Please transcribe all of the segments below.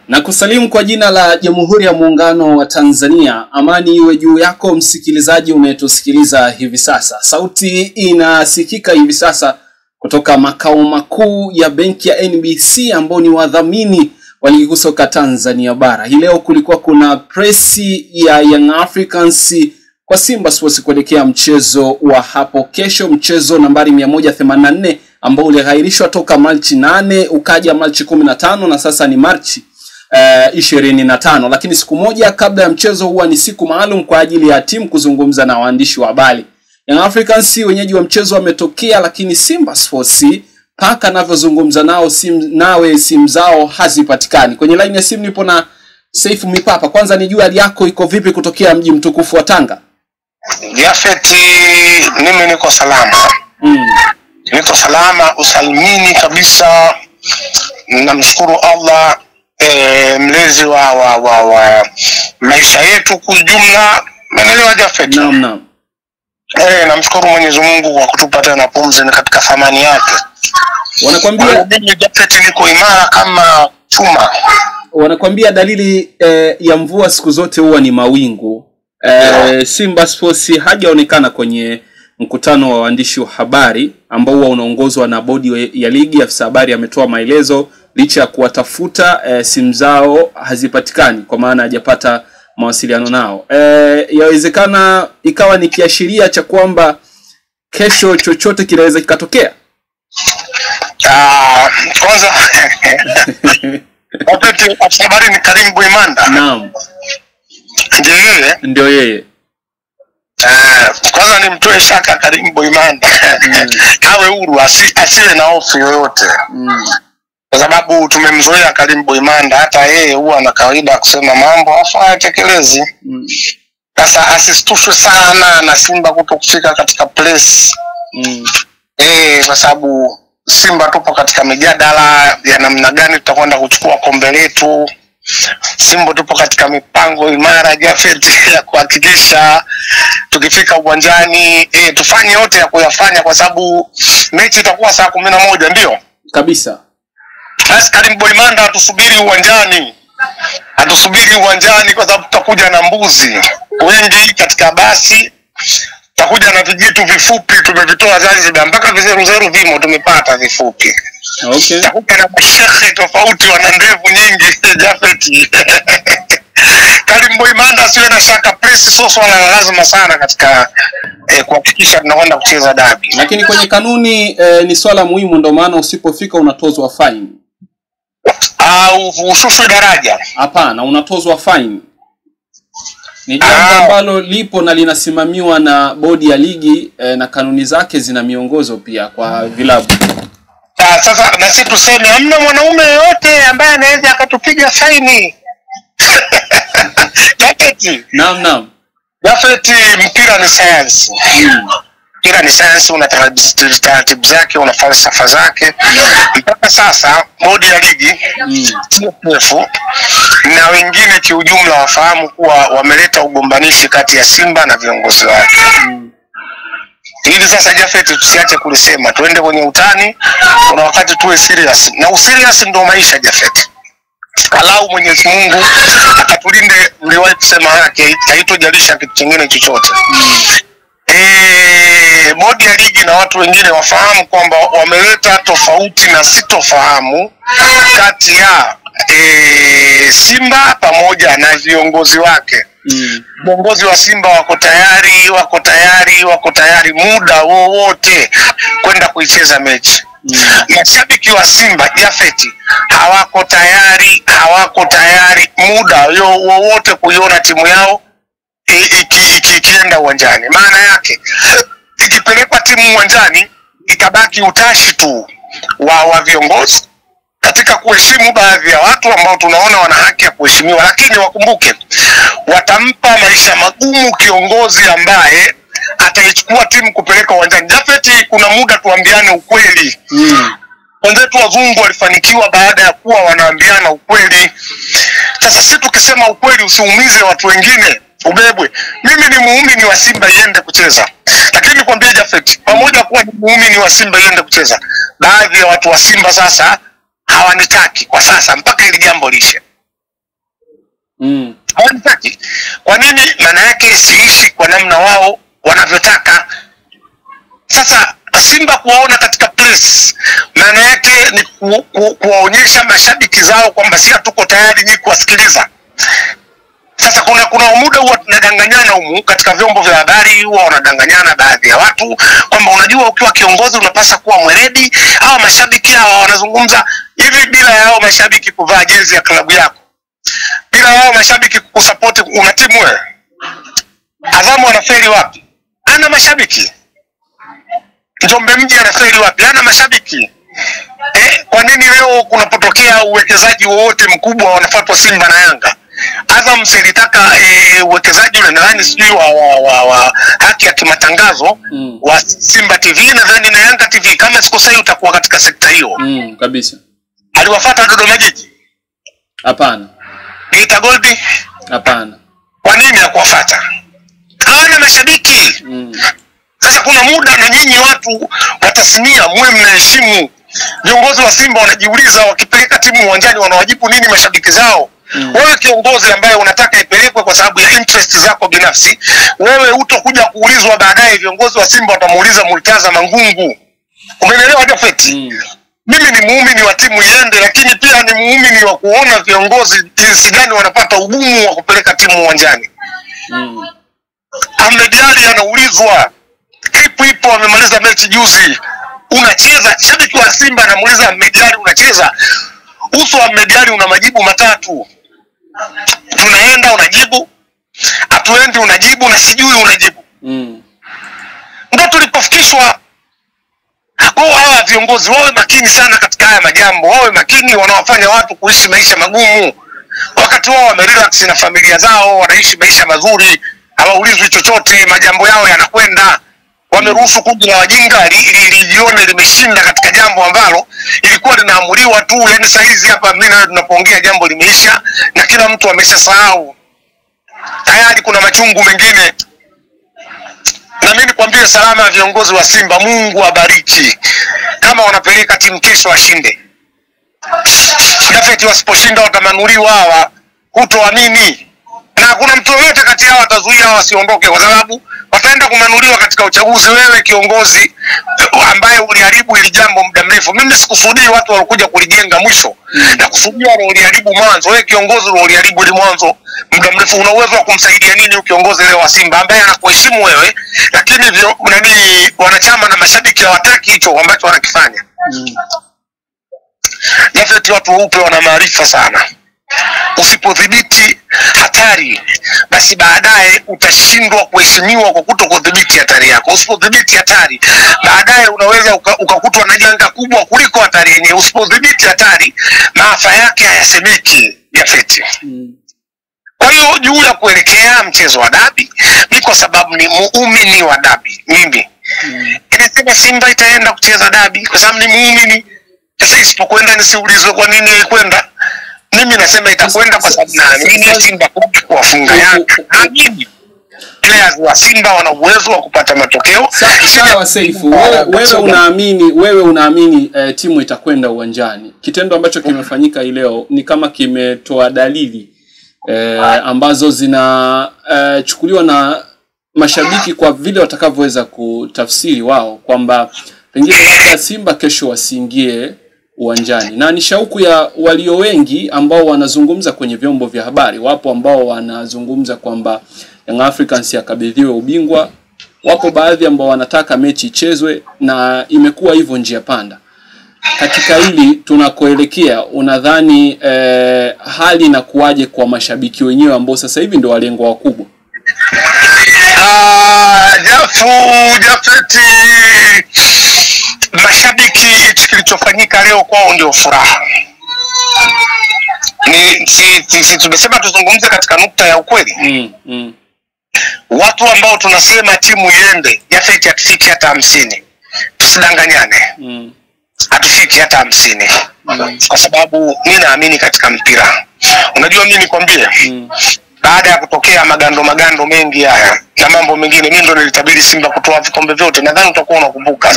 Na kusalimu kwa jina la Jamhuri ya Muungano wa Tanzania. Amani iwe juu yako msikilizaji unayetusikiliza hivi sasa. Sauti inasikika hivi sasa kutoka makao makuu ya benki ya NBC ambao ni wadhamini wa ligi kuu soka Tanzania bara. Hii leo kulikuwa kuna presi ya Young Africans kwa Simba Sports kuelekea mchezo wa hapo kesho, mchezo nambari 184 ambao ulihairishwa toka Machi 8 ukaja Machi 15 na sasa ni Machi 25. Lakini siku moja kabla ya mchezo huwa ni siku maalum kwa ajili ya timu kuzungumza na waandishi wa habari. Young Africans wenyeji wa mchezo wametokea, lakini Simba Sports paka anavyozungumza nao simu zao hazipatikani. Kwenye line ya simu nipo na Saifu Mipapa. Kwanza nijue hali yako iko vipi kutokea mji mtukufu wa Tanga? Jafeti, mimi niko salama. Niko salama usalimini kabisa. Namshukuru Allah mlezi wa maisha yetu kwa jumla. Umeelewa Jafeti? Naam. Namshukuru Mwenyezi Mungu kwa kutupa tena pumzi katika thamani yake. Wanakuambia Jafeti niko imara kama chuma. Wanakuambia dalili ya mvua siku zote huwa ni mawingu. Simba Sports hajaonekana kwenye mkutano wa waandishi wa habari ambao huwa unaongozwa na bodi ya ligi. Afisa habari ametoa maelezo licha ya kuwatafuta simu zao hazipatikani kwa maana hajapata mawasiliano nao. Yawezekana ikawa ni kiashiria cha kwamba kesho chochote kinaweza kikatokea. Kwanza wakati afisa habari ni Karim Boimanda. Naam. Ndio yeye. Kwanza nimtoe shaka Karim Boimanda. Kawe huru asiwe na hofu yoyote. Kwa sababu tumemzoea Karim Boimanda, hata yeye huwa na kawaida kusema mambo afa hatekelezi. Sasa asistushwe sana na Simba kutokufika katika place. Kwa sababu Simba tupo katika mijadala ya namna gani tutakwenda kuchukua kombe letu. Simba tupo katika mipango imara Jafet ya kuhakikisha tukifika uwanjani tufanye yote ya kuyafanya, kwa sababu mechi itakuwa saa 11 ndio kabisa. Basi Karim Boimanda atusubiri uwanjani kwa sababu tutakuja na mbuzi wengi katika basi, tutakuja na vijitu vifupi tumevitoa Zanzibar, mpaka vizeru vimo tumepata vifupi. Okay. Tutakuja na mashehe tofauti wana ndevu nyingi Jafet. Karim Boimanda siwe na shaka, press sio swala la lazima sana katika kuhakikisha tunakwenda kucheza dabi. Lakini kwenye kanuni ni swala muhimu, ndio maana usipofika unatozwa fine. Au ushushwe daraja? Hapana, unatozwa fine. Ni jambo ambalo lipo na linasimamiwa na bodi ya ligi na kanuni zake zina miongozo pia kwa vilabu. Sasa na sisi tuseme hamna mwanaume yote ambaye anaweza akatupiga faini. Jafeti. Naam. Jafeti, mpira ni science. Mpira ni science, una taratibu zake, una falsafa zake. Mpaka sasa bodi ya ligi TFF na wengine kiujumla wafahamu kuwa wameleta ugombanishi kati ya Simba na viongozi wake. Hivi sasa Jafeti tusiache kulisema, tuende kwenye utani, kuna wakati tuwe serious. Na userious ndio maisha Jafeti. Alau Mwenyezi Mungu atatulinde, mliwahi kusema yake haitojalisha kitu kingine chochote. Bodi ya ligi na watu wengine wafahamu kwamba wameleta tofauti na sitofahamu kati ya Simba pamoja na viongozi wake. Viongozi wa Simba wako tayari muda wowote kwenda kuicheza mechi. Mashabiki wa Simba Jafeti hawako tayari muda wowote kuiona timu yao ikienda uwanjani. Maana yake ikipelekwa timu uwanjani itabaki utashi tu wa viongozi katika kuheshimu baadhi ya watu ambao tunaona wana haki ya kuheshimiwa, lakini wakumbuke watampa maisha magumu kiongozi ambaye ataichukua timu kupeleka uwanjani. Jafeti, kuna muda tuambiane ukweli. Wenzetu wazungu walifanikiwa baada ya kuwa wanaambiana ukweli. Sasa sisi tukisema ukweli usiumize watu wengine, ubebwe. Mimi ni muumini wa Simba iende kucheza. Lakini nikwambie Jafeti, pamoja kuwa ni muumini wa Simba iende kucheza, baadhi ya watu wa Simba sasa hawanitaki kwa sasa mpaka ili jambo lishe. Hawanitaki. Kwa nini? Maana yake siishi kwa namna wao wanavyotaka. Sasa Simba kuwaona katika press, maana yake ni kuwaonyesha mashabiki zao kwamba si tuko tayari ni kuwasikiliza. Sasa kuna muda huwa tunadanganyana humu katika vyombo vya habari, huwa wanadanganyana baadhi ya watu kwamba unajua ukiwa kiongozi unapaswa kuwa mweledi. Hawa mashabiki hawa wanazungumza hivi bila yao mashabiki kuvaa jezi ya klabu yako, bila yao mashabiki kukusupport. Una timu wewe, Azamu anafeli wapi? Ana mashabiki. Njombe Mji anafeli wapi? Ana mashabiki. Kwa nini leo kunapotokea uwekezaji wowote mkubwa wanafuatwa Simba na Yanga? Azam silitaka uwekezaji ule nadhani sijui wa haki ya kimatangazo wa Simba TV nadhani na Yanga TV, kama sikosei utakuwa katika sekta hiyo. Kabisa. Aliwafuata Dodoma Jiji? Hapana. Geita Gold? Hapana. Kwa nini hakuwafuata? Hawana mashabiki. Sasa kuna muda na nyinyi watu wa tasnia mwe mnaheshimu. Viongozi wa Simba wanajiuliza wakipeleka timu uwanjani wanawajibu nini mashabiki zao? Wewe kiongozi ambaye unataka ipelekwe kwa sababu ya interest zako binafsi, wewe utakuja kuulizwa baadaye. Viongozi wa Simba watamuuliza Murtaza Mangungu. Umeelewa Jafet? Mimi ni muumini wa timu iende, lakini pia ni muumini wa kuona viongozi jinsi gani wanapata ugumu wa kupeleka timu uwanjani. Ahmed Ally anaulizwa, ipo amemaliza mechi juzi, unacheza. Shabiki wa Simba anamuuliza Ahmed Ally unacheza? Uso wa Ahmed Ally una majibu matatu. Tunaenda unajibu, atuendi unajibu, na sijui unajibu. Ndio tulipofikishwa. Kwa hawa viongozi wawe makini sana katika haya majambo, wawe makini wanawafanya watu kuishi maisha magumu. Wakati wao wamerelax na familia zao, wanaishi maisha mazuri, hawaulizwi chochote, majambo yao yanakwenda. Wameruhusu kundi la wajinga lijione limeshinda katika jambo ambalo ilikuwa linaamuliwa tu. Yani saizi hapa mimi na tunapoongea jambo limeisha na kila mtu ameshasahau. Tayari kuna machungu mengine. Na mimi nikwambie salama viongozi wa Simba, Mungu abariki. Kama wanapeleka timu kesho washinde. Jafeti wasiposhinda watamanuliwa hawa, hutoamini. Na kuna mtu yote kati yao atazuia wasiondoke kwa sababu wataenda kumanuliwa katika uchaguzi. Wewe kiongozi ambaye uliharibu ili jambo muda mrefu, mimi sikusudii watu walikuja kulijenga mwisho, na kusudia wale uliharibu mwanzo. Wewe kiongozi uliharibu ili mwanzo muda mrefu, una uwezo wa kumsaidia nini kiongozi leo wa Simba ambaye anakuheshimu wewe, lakini wanachama na mashabiki hawataki hicho ambacho wanakifanya? Jafeti watu weupe wana maarifa sana. Usipodhibiti hatari, basi baadaye utashindwa kuheshimiwa kwa kutokudhibiti hatari yako. Usipodhibiti hatari, baadaye unaweza ukakutwa na janga kubwa kuliko hatari yenyewe. Usipodhibiti hatari, maafa yake hayasemeki Jafeti. Kwa hiyo juu ya kuelekea mchezo wa dabi, ni kwa sababu ni muumini wa dabi. Mimi nilisema Simba itaenda kucheza dabi kwa sababu ni muumini. Sasa isipokwenda nisiulizwe kwa nini ilikwenda. Mimi nasema itakwenda kwa sababu naamini Simba kuwafunga Yanga. Naamini players wa Simba wana uwezo wa kupata matokeo. Sawa Saifu, wewe unaamini timu itakwenda uwanjani. Kitendo ambacho kimefanyika hii leo ni kama kimetoa dalili ambazo zinachukuliwa na mashabiki kwa vile watakavyoweza kutafsiri wao kwamba pengine labda Simba kesho wasiingie uwanjani. Na ni shauku ya walio wengi ambao wanazungumza kwenye vyombo vya habari. Wapo ambao wanazungumza kwamba Young Africans yakabidhiwe ubingwa. Wapo baadhi ambao wanataka mechi ichezwe, na imekuwa hivyo njia panda. Katika hili tunakoelekea, unadhani hali inakuaje kwa mashabiki wenyewe ambao sasa hivi ndio walengwa wakubwa? Jafeti, mashabiki hichi kilichofanyika leo kwao ndio furaha. Tumesema tuzungumze katika nukta ya ukweli. Watu ambao tunasema timu iende, Jafeti atufiki hata 50. Tusidanganyane. Atufiki hata 50. Kwa sababu mimi naamini katika mpira. Unajua mimi nikwambie, baada ya kutokea magando mengi haya na mambo mengine, mimi ndo nilitabiri Simba kutoa vikombe vyote. Nadhani utakuwa unakumbuka.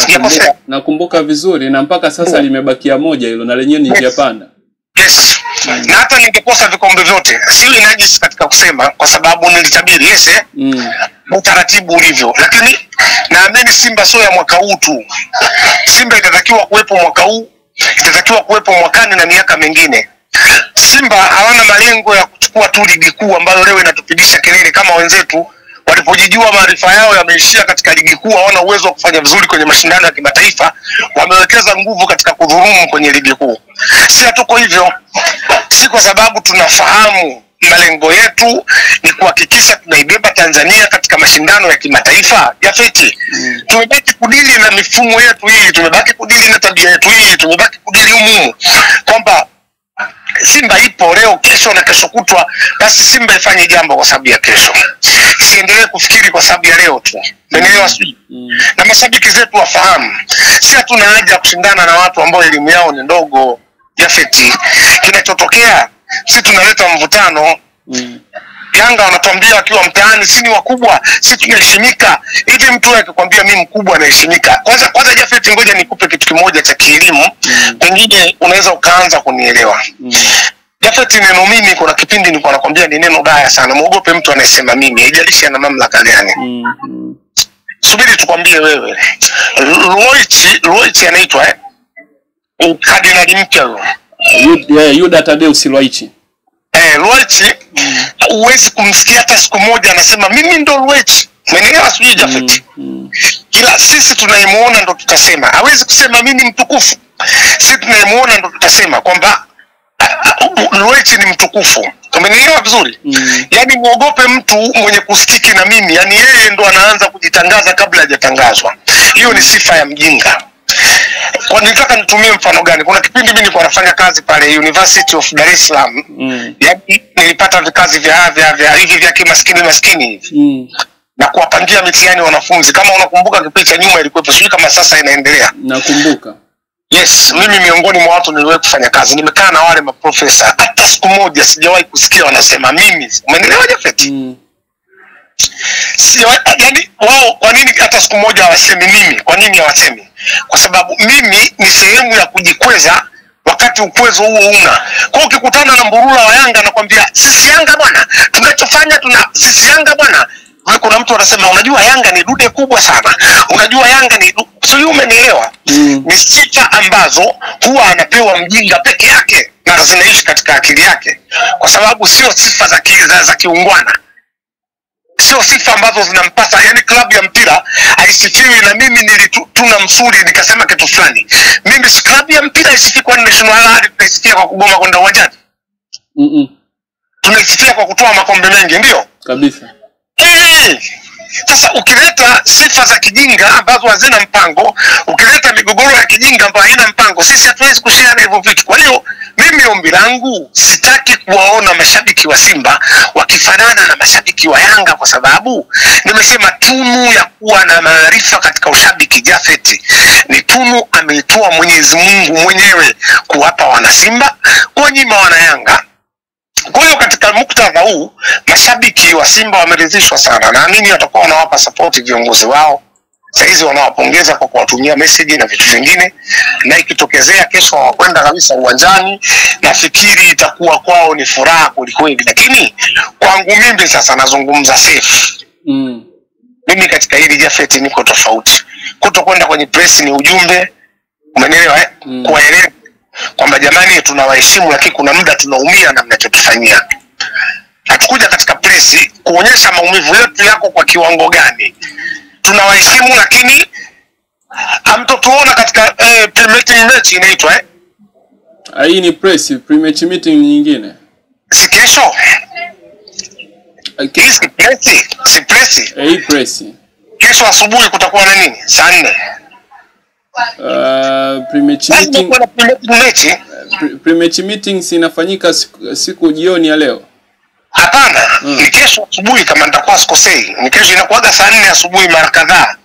Nakumbuka vizuri, na mpaka sasa limebakia moja hilo, na lenyewe ni njia panda. Yes. Na hata ningekosa vikombe vyote, siwi najisi katika kusema, kwa sababu nilitabiri utaratibu ulivyo. Lakini naamini Simba sio ya mwaka huu tu. Simba itatakiwa kuwepo mwaka huu, itatakiwa kuwepo mwakani na miaka mingine. Simba hawana malengo ya kuchukua tu ligi kuu ambayo leo inatupigisha kelele kama wenzetu walipojijua maarifa yao yameishia katika ligi kuu, hawana uwezo wa kufanya vizuri kwenye mashindano ya kimataifa, wamewekeza nguvu katika kudhulumu kwenye ligi kuu. Si hatuko hivyo. Si kwa sababu tunafahamu malengo yetu ni kuhakikisha tunaibeba Tanzania katika mashindano ya kimataifa ya feti. Tumebaki kudili na mifumo yetu hii, tumebaki kudili na tabia yetu hii, tumebaki kudili umumu kwamba Simba ipo leo, kesho na kesho kutwa, basi Simba ifanye jambo kwa sababu ya kesho. Siendelee kufikiri kwa sababu ya leo tu. Umeelewa sisi? Na mashabiki zetu wafahamu, si hatuna haja ya kushindana na watu ambao elimu yao ni ndogo ya feti. Kinachotokea si tunaleta mvutano. Yanga wanatuambia wakiwa mtaani si ni wakubwa, si tunaheshimika. Hivi mtu akikwambia mimi mkubwa naheshimika, kwanza Jafet, ngoja nikupe kitu kimoja cha kielimu, pengine unaweza ukaanza kunielewa. Jafet, neno mimi kuna kipindi nilikuwa nakwambia ni neno baya sana. Muogope mtu anayesema mimi, haijalishi ana mamlaka gani. Subiri tukwambie wewe. Loichi anaitwa Kardinali mpya huyo. Yuda Tadeu Loichi. Loichi uwezi kumsikia hata siku moja anasema mimi ndo Loichi. Umeelewa sijui Jafet? Kila sisi tunaimuona ndo tutasema. Hawezi kusema mimi mtukufu. Sisi tunaimuona ndo tutasema kwamba Loichi ni mtukufu. Umeelewa vizuri? Yaani muogope mtu mwenye kusikiki na mimi, yani yeye ndo anaanza kujitangaza kabla hajatangazwa. Hiyo ni sifa ya mjinga. Kwa nitaka nitumie mfano gani? Kuna kipindi mimi nilikuwa nafanya kazi pale University of Dar es Salaam. Yaani nilipata vikazi vya hivi vya kimaskini hivi. Na kuwapangia mitihani wanafunzi. Kama unakumbuka kipindi cha nyuma ilikuwa sijui kama sasa inaendelea. Nakumbuka. Yes, mimi miongoni mwa watu niliwahi kufanya kazi. Nimekaa na wale maprofesa. Hata siku moja sijawahi kusikia wanasema mimi. Umeelewa Jafet? Yani wao kwa nini hata siku moja hawasemi mimi? Kwa nini hawasemi? Kwa sababu mimi ni sehemu ya kujikweza wakati ukwezo huo una. Kwa hiyo ukikutana na mburula wa Yanga anakuambia sisi Yanga bwana, tunachofanya sisi Yanga bwana. Kuna mtu anasema unajua Yanga ni dude kubwa sana. Unajua Yanga ni sio, umenielewa? Ni sifa ambazo huwa anapewa mjinga peke yake na zinaishi katika akili yake. Kwa sababu sio sifa za kiungwana. Sio sifa ambazo zinampasa. Yani klabu ya mpira haisifiwi na mimi nilituna msuri nikasema kitu fulani. Mimi klabu ya mpira haisifiwi kwa national hadi tunaisifia kwa kugoma kwenda uwanjani. Tunaisifia kwa kutoa makombe mengi, ndio? Kabisa. Sasa ukileta sifa za kijinga ambazo hazina mpango, ukileta migogoro ya kijinga ambayo haina mpango, sisi hatuwezi kushare na hivyo vitu. Kwa hiyo mimi ombi langu, sitaki kuwaona mashabiki wa Simba wakifanana na mashabiki wa Yanga, kwa sababu nimesema tunu ya kuwa na maarifa katika ushabiki Jafet ni tunu ameitoa Mwenyezi Mungu mwenyewe kuwapa wana Simba, kuwanyima wana Yanga. Kwa hiyo katika muktadha huu mashabiki wa Simba wameridhishwa sana. Naamini watakuwa wanawapa support viongozi wao. Saizi wanawapongeza kwa kuwatumia message na vitu vingine. Na ikitokezea kesho wakwenda kabisa uwanjani, nafikiri itakuwa kwao ni furaha kweli. Lakini kwangu mimi sasa nazungumza safe. Mimi katika hili Jafet niko tofauti. Kutokwenda kwenye press ni ujumbe. Umeelewa kuwaeleza kwamba jamani tunawaheshimu, lakini kuna muda tunaumia na mnachotufanyia. Hatukuja katika press kuonyesha maumivu yetu yako kwa kiwango gani. Tunawaheshimu, lakini hamtotuona katika pre-meeting match inaitwa hii ni press, pre-match meeting nyingine. Si kesho? Si press. Hii press. Kesho asubuhi kutakuwa na nini? Saa 4. Pre-match meetings inafanyika siku jioni ya leo. Hapana, ni kesho asubuhi kama nitakuwa sikosei. Ni kesho inakuwa saa 4 asubuhi mara kadhaa.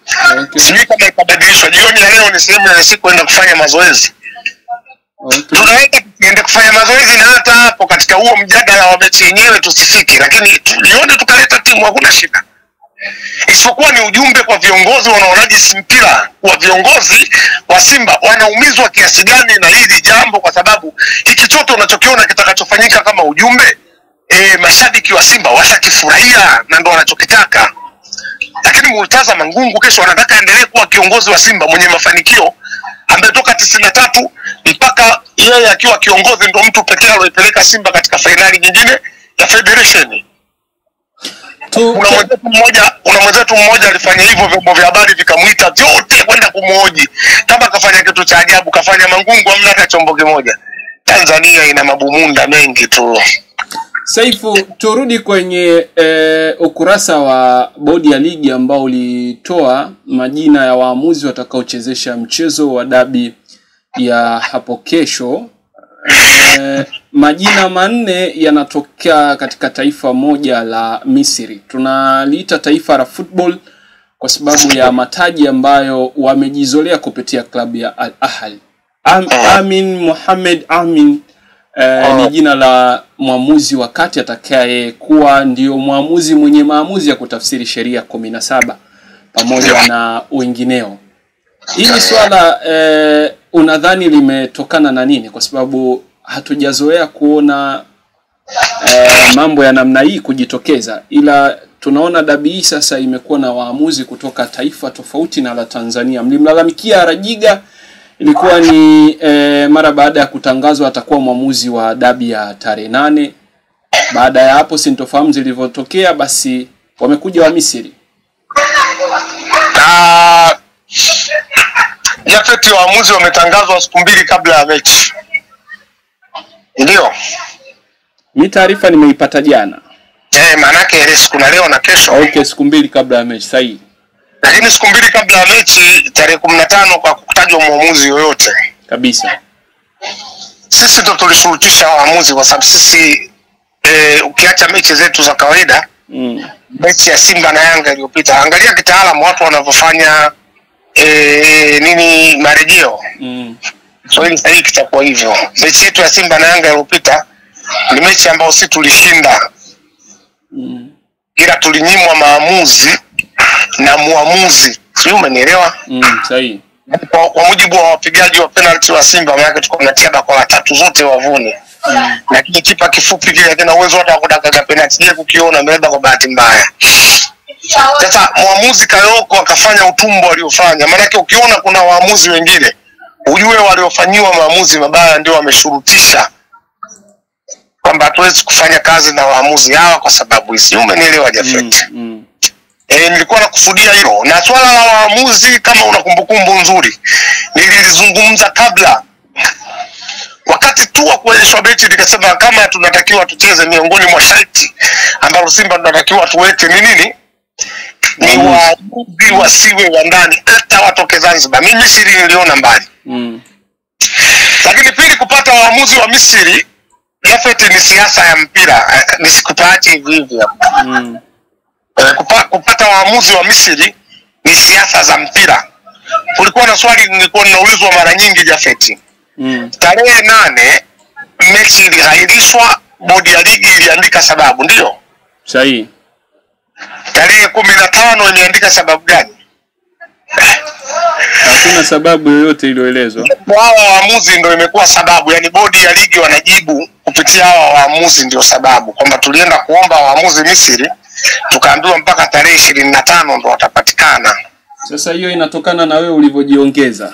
Sijui kama itabadilishwa. Jioni ya leo ni sehemu ya siku kwenda kufanya mazoezi. Tunaweza tuende kufanya mazoezi na hata hapo katika huo mjadala wa mechi yenyewe tusifiki, lakini tulione tukaleta timu, hakuna shida. Isipokuwa ni ujumbe kwa viongozi wanaonaji mpira, wa viongozi wa Simba wanaumizwa kiasi gani na hili jambo, kwa sababu hiki chochote unachokiona kitakachofanyika kama ujumbe, mashabiki wa Simba watakifurahia na ndo wanachokitaka. Lakini Murtaza Mangungu kesho anataka endelee kuwa kiongozi wa Simba mwenye mafanikio, ambaye toka 93 mpaka yeye akiwa kiongozi ndo mtu pekee aliyepeleka Simba katika finali nyingine ya Federation. Kuna mwenzetu mmoja alifanya hivyo, vyombo vya habari vikamuita vyote kwenda kumhoji kama kafanya kitu cha ajabu. Kafanya Mangungu hamna hata chombo kimoja. Tanzania ina mabumunda mengi tu. Saifu, turudi kwenye ukurasa wa bodi ya ligi ambao ulitoa majina ya waamuzi watakaochezesha mchezo wa dabi ya hapo kesho. Majina 4 yanatokea katika taifa moja la Misri. Tunaliita taifa la football kwa sababu ya mataji ambayo wamejizolea kupitia klabu ya Al Ahly. Amin Mohamed Amin ni jina la mwamuzi wakati atakaye kuwa ndio mwamuzi mwenye maamuzi ya kutafsiri sheria 17 pamoja na wengineo. Hili swala unadhani limetokana na nini? Kwa sababu hatujazoea kuona mambo ya namna hii kujitokeza, ila tunaona dabi hii sasa imekuwa na waamuzi kutoka taifa tofauti na la Tanzania. Mlimlalamikia Rajiga, ilikuwa ni mara baada ya kutangazwa atakuwa mwamuzi wa dabi ya tarehe 8. Baada ya hapo sintofahamu zilivyotokea, basi wamekuja wa Misri. Jafeti, waamuzi wametangazwa siku 2 kabla ya mechi. Ndio. Mimi taarifa nimeipata jana. Maana yake ile siku na leo na kesho. Okay, siku 2 kabla ya mechi, sahihi. Lakini siku 2 kabla ya mechi tarehe 15 kwa kutajwa mwamuzi yoyote. Kabisa. Sisi ndo tulishurutisha waamuzi kwa sababu sisi ukiacha mechi zetu za kawaida, mechi ya Simba na Yanga iliyopita, angalia kitaalamu watu wanavyofanya nini marejeo. So hili sahihi kitakuwa hivyo. Mechi yetu ya Simba na Yanga iliyopita ni mechi ambayo sisi tulishinda. Ila tulinyimwa maamuzi na muamuzi. Sio, umenielewa? Sahihi. Kwa mujibu wa wapigaji wa penalty wa Simba, maana yake tunatia bakora 3 zote wavuni. Lakini kipa kifupi kile kina uwezo hata kudaka penalty ile kukiona amebeba kwa bahati mbaya. Sasa muamuzi Kayoko akafanya utumbo aliofanya. Maana yake ukiona kuna waamuzi wengine, ujue waliofanywa maamuzi mabaya ndio wameshurutisha kwamba hatuwezi kufanya kazi na waamuzi hawa kwa sababu hizi. Umenielewa Jafet? Nilikuwa nakusudia hilo. Na swala la waamuzi, kama una kumbukumbu nzuri, nilizungumza kabla. Wakati tu wa kuonyeshwa mechi nikasema kama tunatakiwa tucheze miongoni mwa sharti ambalo Simba tunatakiwa tuweke ni nini? Ni waamuzi wasiwe wa ndani, hata watoke Zanzibar. Mimi Misri niliona mbali. Lakini pili, kupata waamuzi wa Misri Jafet ni siasa ya mpira. Nisikupaache hivi hivi hapa. Kupata waamuzi wa Misri ni siasa za mpira. Kulikuwa na swali nilikuwa ninaulizwa mara nyingi Jafet. Tarehe 8 mechi ilihairishwa, bodi ya ligi iliandika sababu, ndio? Sahihi. Tarehe 15 iliandika sababu gani? Hakuna sababu yoyote iliyoelezwa. Wao waamuzi ndio imekuwa sababu, yani bodi ya ligi wanajibu kupitia hao waamuzi ndio sababu, kwamba tulienda kuomba waamuzi Misri tukaambiwa mpaka tarehe 25 ndo watapatikana. Sasa hiyo inatokana na wewe ulivyojiongeza.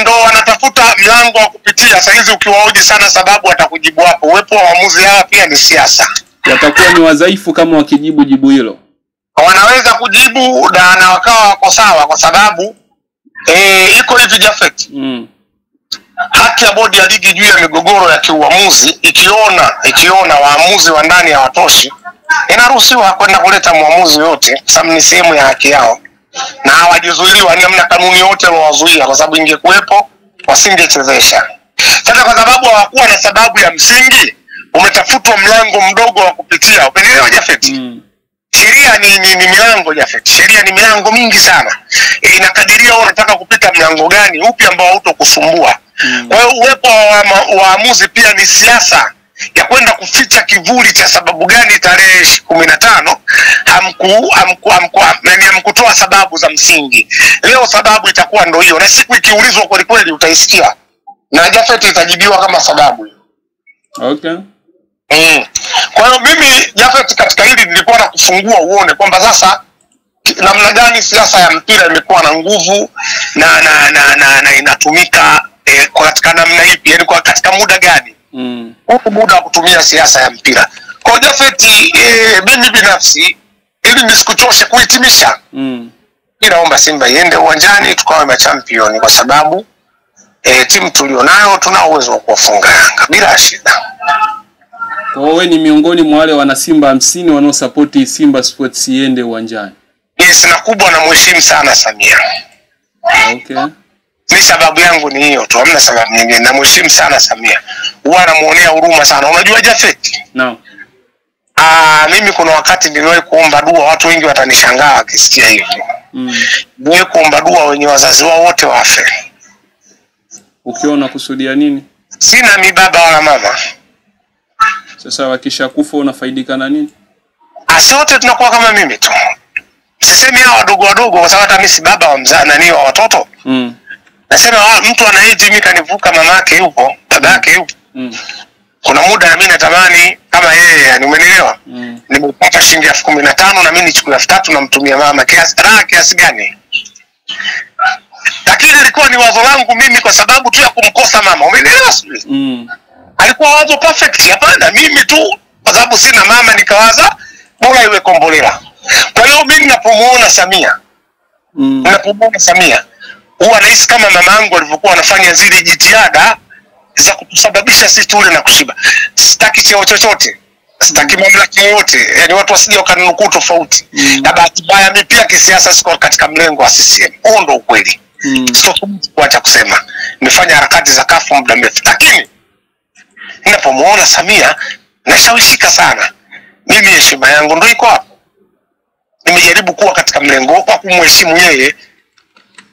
Ndo wanatafuta mlango wa kupitia. Sasa hizi ukiwaoji sana sababu watakujibu hapo. Uwepo wa waamuzi hawa pia ni siasa. Watakuwa ni wadhaifu kama wakijibu jibu hilo. Wanaweza kujibu na wakawa wako sawa kwa sababu iko hivi Jafet. Haki ya bodi ya ligi juu ya migogoro ya kiuamuzi ikiona waamuzi wa ndani hawatoshi, inaruhusiwa kwenda kuleta muamuzi yote, sababu ni sehemu ya haki yao. Na hawajizuiliwa, ni hamna kanuni yote inayowazuia, kwa sababu ingekuwepo wasingechezesha. Sasa kwa sababu hawakuwa na sababu ya msingi, umetafutwa mlango mdogo wa kupitia. Umeelewa Jafet? Sheria ni milango Jafet. Sheria ni milango mingi sana. Inakadiria unataka kupita mlango gani, upi ambao hautokusumbua. Kwa hiyo uwepo wa waamuzi pia ni siasa ya kwenda kuficha kivuli cha sababu gani tarehe 15 hamkutoa sababu za msingi. Leo sababu itakuwa ndio hiyo, na siku ikiulizwa kweli kweli utaisikia na Jafet itajibiwa kama sababu. Okay. Kwa hiyo mimi Jafet katika hili nilikuwa na kufungua uone kwamba sasa namna gani siasa ya mpira imekuwa na nguvu na inatumika kwa katika namna ipi, yani kwa katika muda gani. Muda wa kutumia siasa ya mpira. Kwa Jafet mimi binafsi ili nisikuchoshe kuhitimisha. Ninaomba Simba iende uwanjani tukawe machampioni kwa sababu timu tulionayo tuna uwezo wa kufunga Yanga bila shida. Kwa wewe ni miongoni mwa wale wana Simba 50 wanaosupport Simba Sports iende uwanjani. Yes, na kubwa na mheshimu sana Samia. Okay. Ni sababu yangu ni hiyo tu, hamna sababu nyingine. Na mheshimu sana Samia. Huwa namuonea huruma sana. Unajua Jafet? Naam. Mimi kuna wakati niliwahi kuomba dua, watu wengi watanishangaa wakisikia hivyo. Niliwahi kuomba dua wenye wazazi wao wote wafe. Ukiona kusudia nini? Sina mi baba wala mama. Sasa wakishakufa unafaidika na nini? Sote tunakuwa kama mimi tu. Sisemi hao wadogo kwa sababu hata mimi si baba wa mzaa nani wa watoto. Nasema mtu anaiji mimi kanivuka mamake yupo, babake yupo. Kuna muda na mimi natamani kama yeye, yani umenielewa? Nimepata shilingi 15,000 na mimi nichukue 3,000 na mtumia mama kiasi gani? Lakini ilikuwa ni wazo langu mimi kwa sababu tu ya kumkosa mama. Umenielewa sio? Alikuwa wazo perfect. Hapana, mimi tu kwa sababu sina mama nikawaza bora iwe Kombolela. Kwa hiyo mimi ninapomuona Samia, huwa nahisi kama mamangu alivyokuwa anafanya zile jitihada za kutusababisha sisi tule na kushiba. Sitaki cheo chochote, sitaki mamlaka yoyote, yani watu wasije wakanukuu tofauti. Na bahati mbaya mimi pia kisiasa siko katika mlengo wa CCM. Huo ndio ukweli. Sio kuacha kusema. Nimefanya harakati za kafu muda mrefu. Lakini ninapomuona Samia nashawishika sana. Mimi heshima yangu ndio iko hapo. Nimejaribu kuwa katika mlengo wa kumheshimu yeye.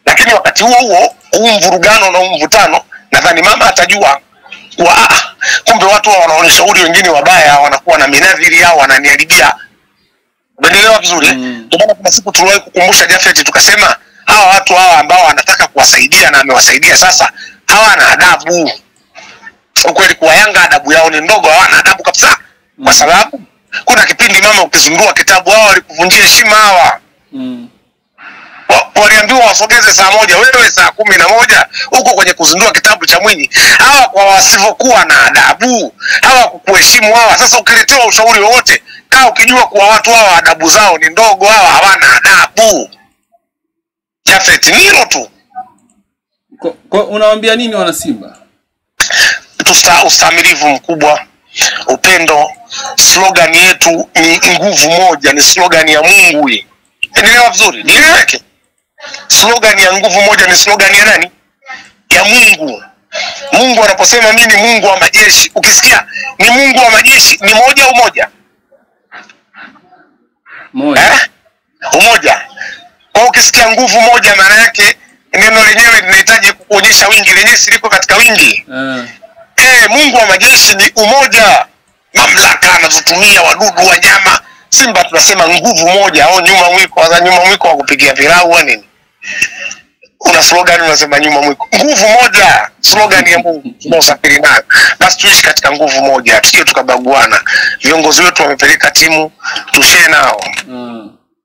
Lakini wakati huo mvurugano na mvutano, nadhani mama atajua kumbe watu wanaonishauri wengine wabaya wanakuwa na minadhiri yao wananiharibia. Umeelewa vizuri? Ndio maana kuna siku tuliwahi kukumbusha Jafet tukasema hawa watu hawa ambao wanataka kuwasaidia na amewasaidia sasa hawana adabu. Ukweli kwa Yanga adabu yao ni ndogo, hawana adabu kabisa. Kwa sababu kuna kipindi mama ukizindua kitabu hao walikuvunjia heshima hawa. Waliambiwa wasogeze saa 1, wewe saa 11 uko kwenye kuzindua kitabu cha Mwinyi. Hawa kwa wasivyokuwa na adabu, hawa kukuheshimu hawa. Sasa ukiletewa ushauri wowote, kaa ukijua kuwa watu hawa adabu zao ni ndogo, hawa hawana adabu. Jafet ni hilo tu. Kwa unawaambia nini wana Simba? Ustamilivu mkubwa, upendo. Slogan yetu ni nguvu moja, ni slogan ya Mungu hii. Endelea vizuri, niweke. Slogan ya nguvu moja ni slogan ya nani? Ya Mungu. Mungu anaposema mimi ni Mungu wa majeshi, ukisikia ni Mungu wa majeshi ni moja umoja. Umoja. Kwa ukisikia nguvu moja maana yake neno lenyewe linahitaji kuonyesha wingi, lenyewe siliko katika wingi. Mungu wa majeshi ni umoja. Mamlaka anazotumia wadudu wanyama. Simba tunasema nguvu moja au nyuma mwiko wa kupigia vilau au nini? Una slogan unasema nyuma mwiko. Nguvu moja, slogan ya Mungu tunasafiri nayo. Basi tuishi katika nguvu moja, tusije tukabaguana. Viongozi wetu wamepeleka timu, tushare nao.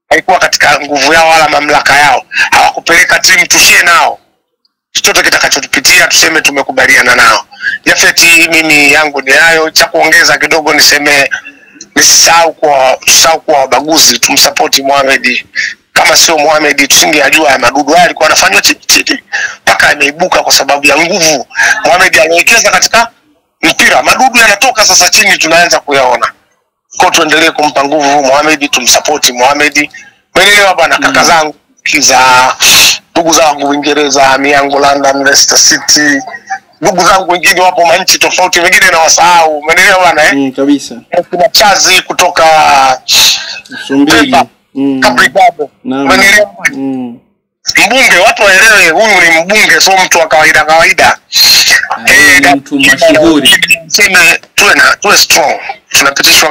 Haikuwa katika nguvu yao wala mamlaka yao. Hawakupeleka timu, tushare nao. Chochote kitakachotupitia tuseme tumekubaliana nao. Jafet mimi yangu ni hayo. Cha kuongeza kidogo niseme nisisahau kwa wabaguzi, tumsupport Mohamed. Kama sio Mohamed tusingejua ya madudu haya alikuwa anafanywa chini mpaka ameibuka kwa sababu ya nguvu Mohamed aliwekeza katika mpira. Madudu yanatoka sasa chini tunaanza kuyaona. Kwa tuendelee kumpa nguvu Mohamed, tumsupport Mohamed. Umeelewa bwana? Kaka zangu kiza, ndugu zangu Uingereza, miango London, Leicester City, ndugu zangu wengine wapo manchi tofauti, wengine na wasahau. Umeelewa bwana kabisa. Kuna Chazi kutoka Msumbiji. Kabrigado. Umeelewa? Mbunge, watu waelewe huyu ni mbunge, sio mtu wa kawaida. Mtu mashuhuri. Sema tuwe strong. Tunapitishwa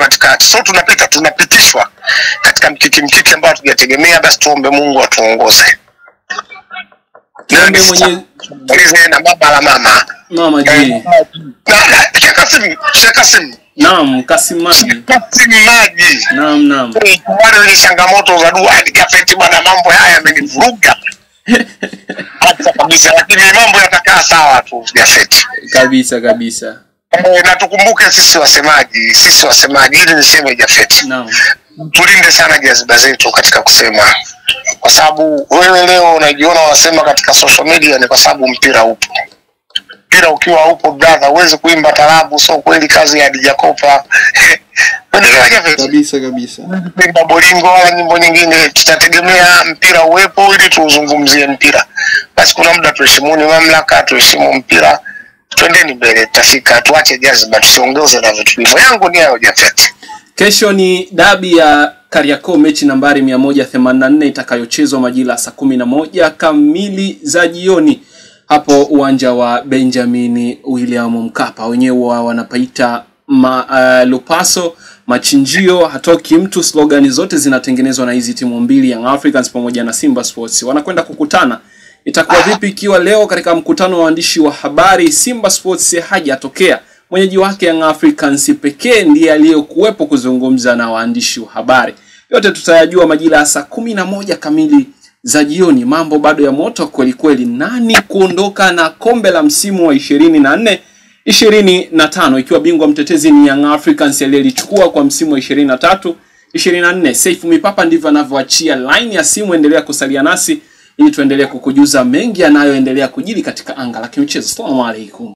katika mkiki ambao tunategemea. Basi tuombe Mungu atuongoze. Tuombe mwenye na baba la mama Mama G. Kasim. Naam, Kasim Maji. Naam. Wale ni changamoto za dua ni Jafet bwana, mambo haya yamenivuruga. Hata kabisa, lakini mambo yatakaa sawa tu Jafet. Kabisa. Na tukumbuke sisi wasemaji ili niseme Jafet. Naam. Tulinde sana jaziba zetu katika kusema. Kwa sababu wewe leo unajiona wasema katika social media ni kwa sababu mpira upo. Mpira ukiwa upo brother, uweze kuimba tarabu, so kweli kazi ya DJ Kopa. Kabisa. Kwenda bolingo wala nyimbo nyingine, tutategemea mpira uwepo ili tuzungumzie mpira. Basi kuna muda tuheshimuni mamlaka, tuheshimu mpira. Twendeni mbele, tutafika, tuache jaziba, tusiongeze na vitu hivyo. Yangu ni hayo Jafet. Kesho ni dabi ya Kariakoo, mechi nambari 184 itakayochezwa majira saa 11 kamili za jioni hapo uwanja wa Benjamin William Mkapa. Wenyewe wanapaita Lupaso, machinjio hatoki mtu. Slogan zote zinatengenezwa na hizi timu mbili, Young Africans pamoja na Simba Sports. Wanakwenda kukutana. Itakuwa vipi ikiwa leo katika mkutano wa waandishi wa habari Simba Sports hajatokea? Mwenyeji wake Young Africans pekee ndiye aliyekuwepo kuzungumza na waandishi wa habari. Yote tutayajua majira ya saa 11 kamili za jioni. Mambo bado ya moto kweli. Nani kuondoka na kombe la msimu wa 24-25 ikiwa bingwa mtetezi ni Young Africans aliyelichukua kwa msimu wa 23-24. Saifu Mipapa ndivyo anavyoachia line ya simu. Endelea kusalia nasi ili tuendelee kukujuza mengi yanayoendelea kujiri katika anga la kimichezo. Asalamu alaykum.